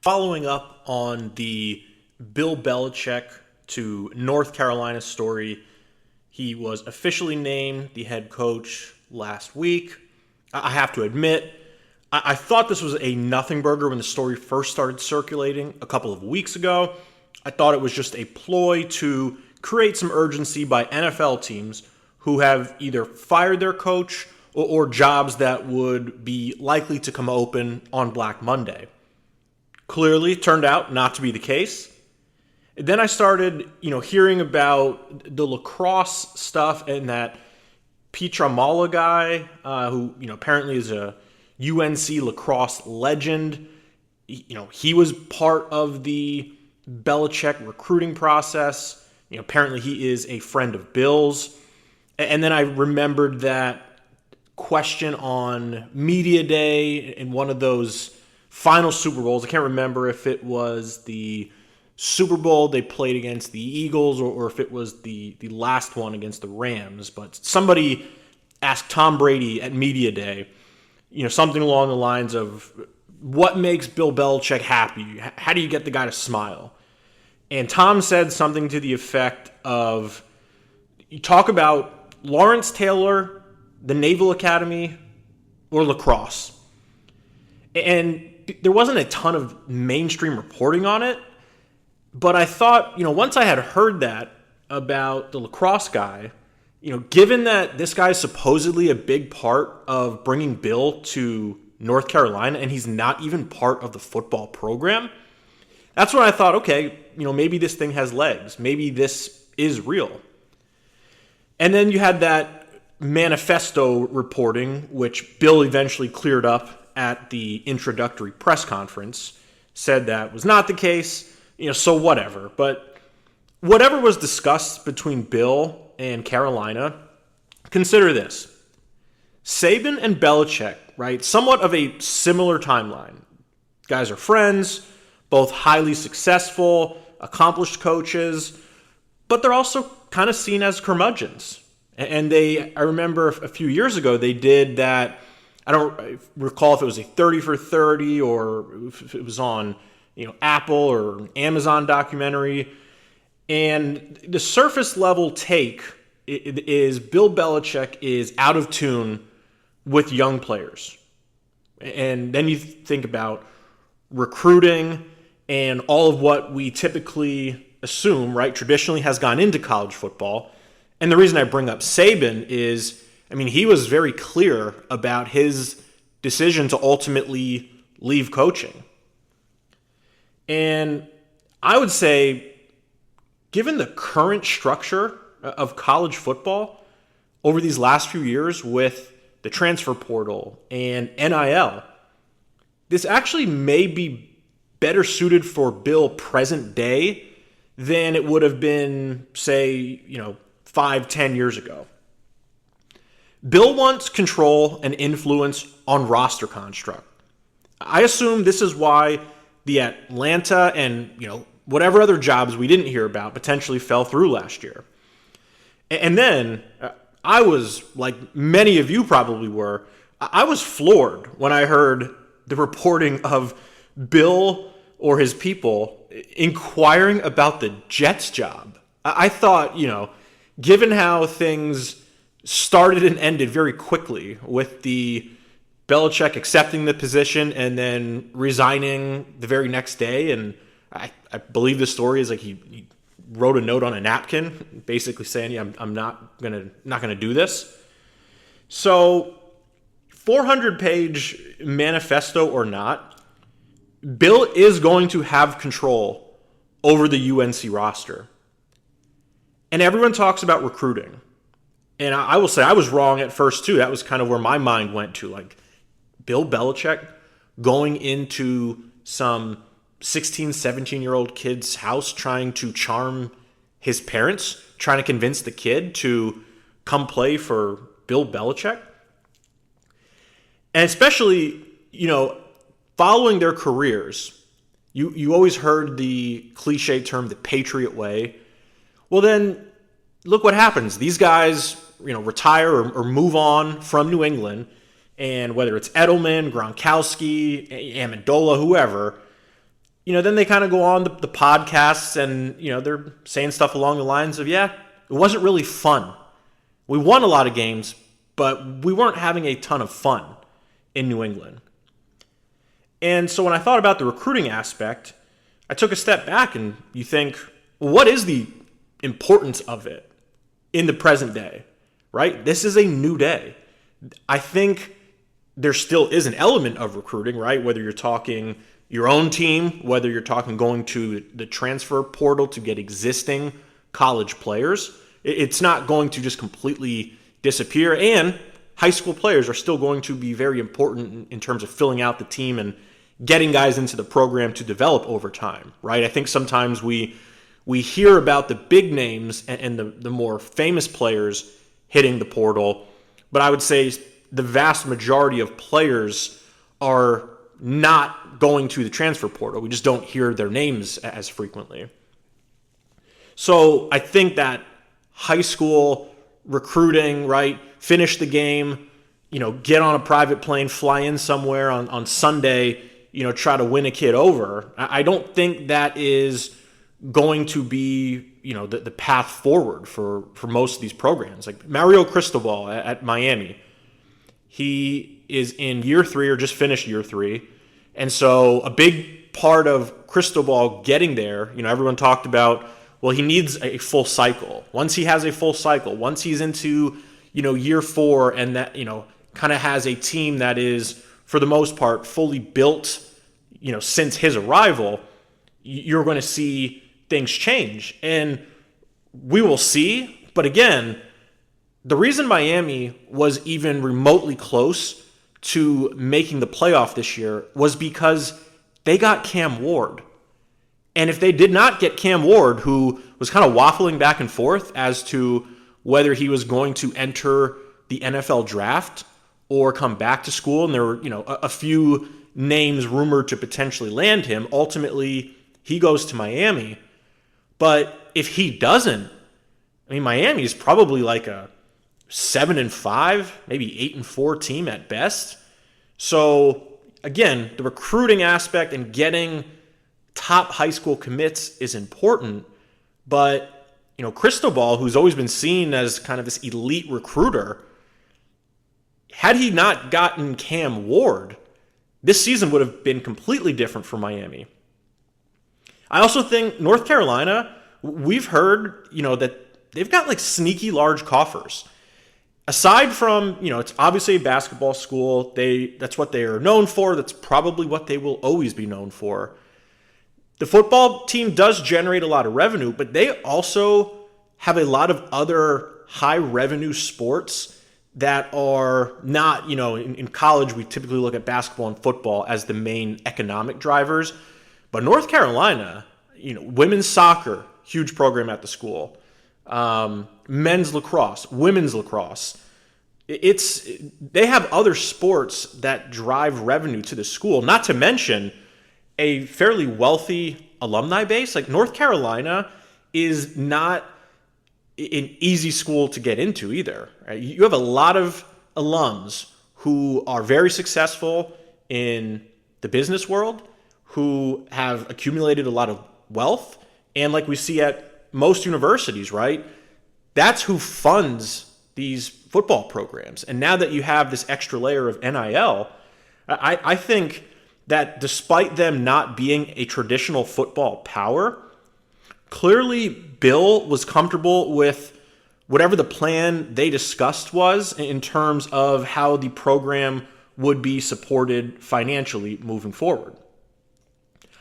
following up on the Bill Belichick to North Carolina story. He was officially named the head coach last week. I have to admit, I thought this was a nothing burger when the story first started circulating a couple of weeks ago. I thought it was just a ploy to create some urgency by NFL teams who have either fired their coach or jobs that would be likely to come open on Black Monday. Clearly, it turned out not to be the case. Then I started, hearing about the lacrosse stuff and that Pietramala guy, who, apparently is a UNC lacrosse legend. He was part of the Belichick recruiting process. Apparently he is a friend of Bill's. And then I remembered that question on Media Day in one of those final Super Bowls. I can't remember if it was the Super Bowl they played against the Eagles or if it was the last one against the Rams. But somebody asked Tom Brady at Media Day, something along the lines of, what makes Bill Belichick happy? How do you get the guy to smile? And Tom said something to the effect of, you talk about Lawrence Taylor, the Naval Academy, or lacrosse. And there wasn't a ton of mainstream reporting on it, but I thought, once I had heard that about the lacrosse guy, given that this guy's supposedly a big part of bringing Bill to North Carolina and he's not even part of the football program, that's when I thought, okay, maybe this thing has legs. Maybe this is real. And then you had that manifesto reporting, which Bill eventually cleared up at the introductory press conference, said that was not the case, so whatever. But whatever was discussed between Bill and Carolina, consider this. Saban and Belichick, right? Somewhat of a similar timeline. Guys are friends, both highly successful, accomplished coaches, but they're also kind of seen as curmudgeons. And I remember a few years ago, they did that. I don't recall if it was a 30 for 30 or if it was on, Apple or Amazon documentary. And the surface level take is Bill Belichick is out of tune with young players. And then you think about recruiting and all of what we typically assume, right, traditionally has gone into college football. And the reason I bring up Saban is, he was very clear about his decision to ultimately leave coaching. And I would say, given the current structure of college football over these last few years with the transfer portal and NIL, this actually may be better suited for Bill present day than it would have been, say, 5-10 years ago. Bill wants control and influence on roster construct. I assume this is why the Atlanta and, whatever other jobs we didn't hear about potentially fell through last year. And then I was, like many of you probably were, I was floored when I heard the reporting of Bill or his people inquiring about the Jets job. I thought, given how things started and ended very quickly with the Belichick accepting the position and then resigning the very next day, and I believe the story is like he wrote a note on a napkin, basically saying, I'm not gonna do this. So, 400-page manifesto or not, Bill is going to have control over the UNC roster. And everyone talks about recruiting. And I will say I was wrong at first, too. That was kind of where my mind went to. Like, Bill Belichick going into some 16, 17-year-old kid's house trying to charm his parents, trying to convince the kid to come play for Bill Belichick. And especially, following their careers, you always heard the cliche term, the Patriot way. Well, then, look what happens. These guys, retire or move on from New England, and whether it's Edelman, Gronkowski, Amendola, whoever, then they kind of go on the podcasts and, they're saying stuff along the lines of, yeah, it wasn't really fun. We won a lot of games, but we weren't having a ton of fun in New England. And so when I thought about the recruiting aspect, I took a step back and you think, well, what is the importance of it in the present day, right? This is a new day. I think there still is an element of recruiting, right? Whether you're talking your own team, whether you're talking going to the transfer portal to get existing college players, it's not going to just completely disappear. And high school players are still going to be very important in terms of filling out the team and getting guys into the program to develop over time, right? I think sometimes we hear about the big names and the more famous players hitting the portal, but I would say the vast majority of players are not going to the transfer portal. We just don't hear their names as frequently. So I think that high school recruiting, right, finish the game, get on a private plane, fly in somewhere on Sunday, try to win a kid over. I don't think that is going to be, the path forward for most of these programs. Like Mario Cristobal at Miami, he is in year 3 or just finished year 3. And so a big part of Cristobal getting there, everyone talked about, well, he needs a full cycle. Once he has a full cycle, once he's into, year 4 and that, kind of has a team that is, for the most part, fully built, since his arrival, you're going to see things change. And we will see. But again, the reason Miami was even remotely close to making the playoff this year was because they got Cam Ward. And if they did not get Cam Ward, who was kind of waffling back and forth as to whether he was going to enter the NFL draft or come back to school, and there were, a few names rumored to potentially land him, ultimately he goes to Miami. But if he doesn't, Miami is probably like a 7-5, maybe 8-4 team at best. So again, the recruiting aspect and getting top high school commits is important, but Cristobal, who's always been seen as kind of this elite recruiter, had he not gotten Cam Ward, this season would have been completely different for Miami. I also think North Carolina, we've heard, that they've got like sneaky large coffers. Aside from, it's obviously a basketball school. That's what they are known for. That's probably what they will always be known for. The football team does generate a lot of revenue, but they also have a lot of other high revenue sports that are not, in college, we typically look at basketball and football as the main economic drivers. But North Carolina, women's soccer, huge program at the school. Men's lacrosse, women's lacrosse. They have other sports that drive revenue to the school, not to mention a fairly wealthy alumni base. Like North Carolina is not an easy school to get into either. Right? You have a lot of alums who are very successful in the business world, who have accumulated a lot of wealth, and like we see at most universities, right? That's who funds these football programs. And now that you have this extra layer of NIL, I think that despite them not being a traditional football power, clearly Bill was comfortable with whatever the plan they discussed was in terms of how the program would be supported financially moving forward.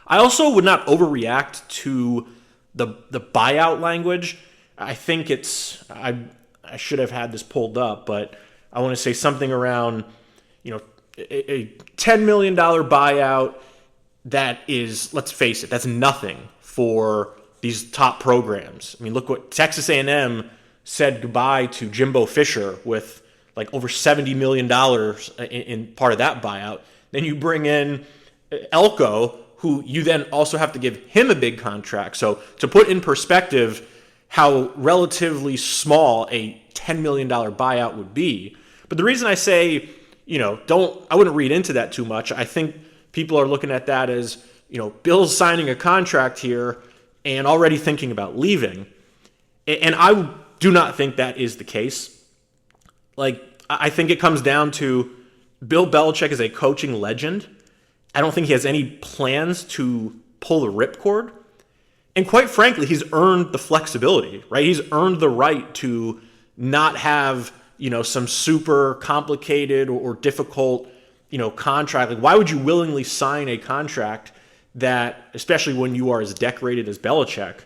I also would not overreact to the buyout language. I think I should have had this pulled up, but I want to say something around, a $10 million buyout that is, let's face it, that's nothing for these top programs. Look what Texas A&M said goodbye to Jimbo Fisher with like over $70 million in part of that buyout. Then you bring in Elko, who you then also have to give him a big contract. So to put in perspective how relatively small a $10 million buyout would be. But the reason I say, I wouldn't read into that too much. I think people are looking at that as, Bill's signing a contract here and already thinking about leaving. And I do not think that is the case. I think it comes down to Bill Belichick is a coaching legend. I don't think he has any plans to pull the ripcord. And quite frankly, he's earned the flexibility, right? He's earned the right to not have, some super complicated or difficult, contract. Why would you willingly sign a contract that, especially when you are as decorated as Belichick,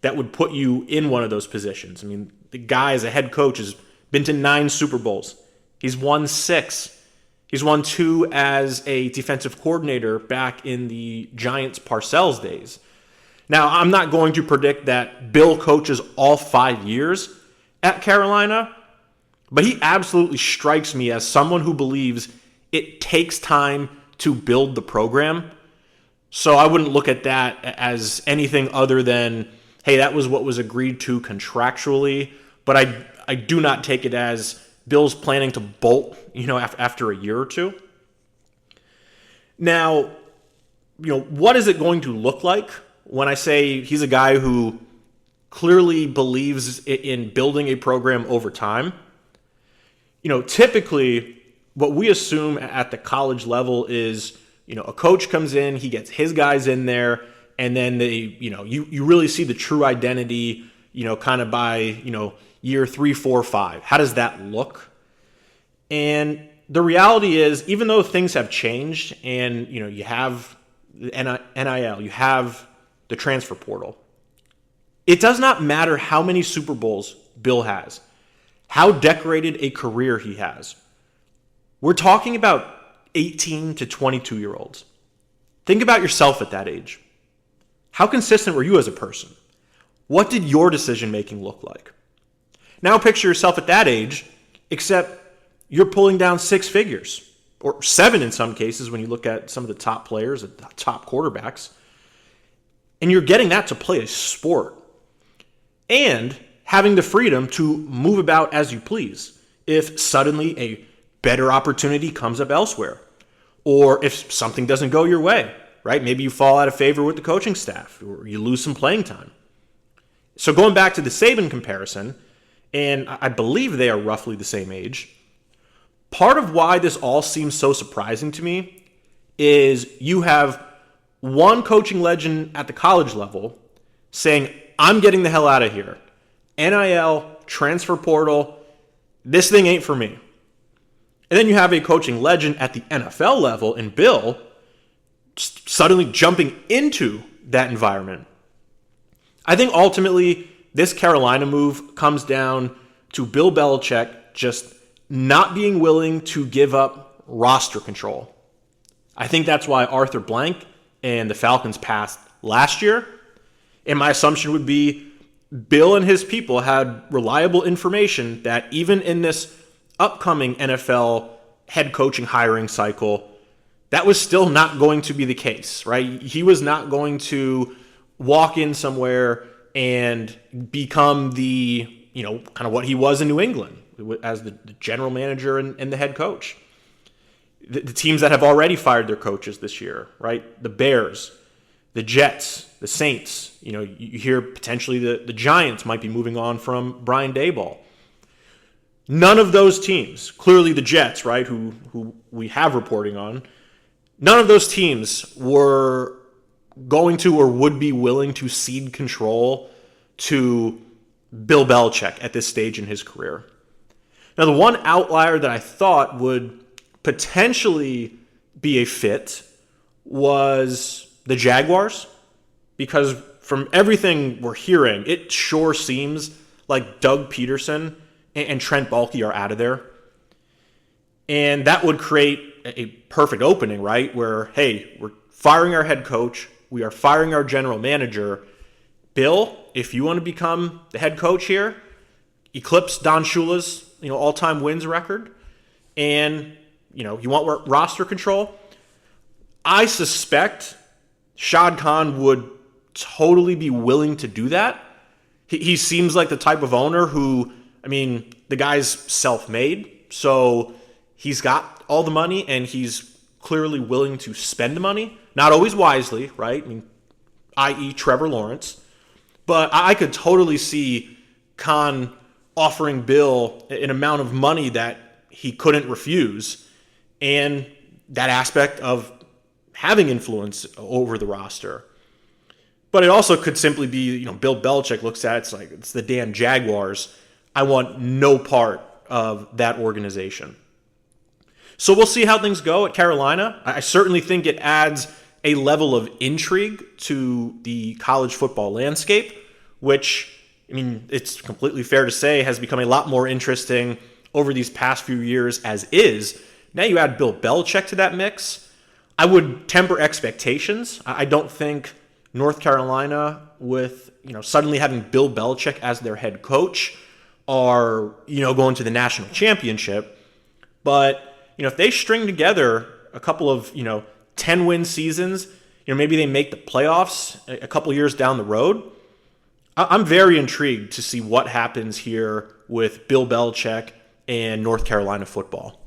that would put you in one of those positions? I mean, the guy as a head coach has been to 9 Super Bowls. He's won 6. He's won 2 as a defensive coordinator back in the Giants Parcells days. Now, I'm not going to predict that Bill coaches all 5 years at Carolina, but he absolutely strikes me as someone who believes it takes time to build the program. So I wouldn't look at that as anything other than, hey, that was what was agreed to contractually, but I do not take it as Bill's planning to bolt, after a year or two. Now, what is it going to look like when I say he's a guy who clearly believes in building a program over time? Typically what we assume at the college level is, a coach comes in, he gets his guys in there, and then you really see the true identity, kind of by, year 3, 4, 5. How does that look? And the reality is, even though things have changed and, you have the NIL, you have the transfer portal, it does not matter how many Super Bowls Bill has, how decorated a career he has. We're talking about 18 to 22-year-olds. Think about yourself at that age. How consistent were you as a person? What did your decision-making look like? Now picture yourself at that age, except you're pulling down 6 figures, or 7 in some cases when you look at some of the top players, the top quarterbacks, and you're getting that to play a sport and having the freedom to move about as you please if suddenly a better opportunity comes up elsewhere, or if something doesn't go your way, right? Maybe you fall out of favor with the coaching staff, or you lose some playing time. So going back to the Saban comparison, and I believe they are roughly the same age, part of why this all seems so surprising to me is you have one coaching legend at the college level saying, I'm getting the hell out of here. NIL, transfer portal, this thing ain't for me. And then you have a coaching legend at the NFL level in Bill suddenly jumping into that environment. I think ultimately this Carolina move comes down to Bill Belichick just not being willing to give up roster control. I think that's why Arthur Blank and the Falcons passed last year. And my assumption would be Bill and his people had reliable information that even in this upcoming NFL head coaching hiring cycle, that was still not going to be the case, right? He was not going to walk in somewhere and become the, kind of what he was in New England as the general manager and the head coach. The teams that have already fired their coaches this year, right? The Bears, the Jets, the Saints. You hear potentially the Giants might be moving on from Brian Daboll. None of those teams, clearly the Jets, right, who we have reporting on, none of those teams were going to or would be willing to cede control to Bill Belichick at this stage in his career. Now, the one outlier that I thought would potentially be a fit was the Jaguars, because from everything we're hearing, it sure seems like Doug Peterson and Trent Baalke are out of there. And that would create a perfect opening, right? Where, hey, we're firing our head coach. We are firing our general manager. Bill, if you want to become the head coach here, eclipse Don Shula's all-time wins record, and you want roster control, I suspect Shad Khan would totally be willing to do that. He seems like the type of owner who, the guy's self-made, so he's got all the money and he's clearly willing to spend money, not always wisely, right? I mean, i.e. Trevor Lawrence. But I could totally see Khan offering Bill an amount of money that he couldn't refuse, and that aspect of having influence over the roster. But it also could simply be, Bill Belichick looks at it, it's like, it's the damn Jaguars. I want no part of that organization. So we'll see how things go at Carolina. I certainly think it adds a level of intrigue to the college football landscape, which, it's completely fair to say has become a lot more interesting over these past few years as is. Now you add Bill Belichick to that mix. I would temper expectations. I don't think North Carolina, with suddenly having Bill Belichick as their head coach, are going to the national championship. But if they string together a couple of 10-win seasons, maybe they make the playoffs a couple years down the road. I'm very intrigued to see what happens here with Bill Belichick and North Carolina football.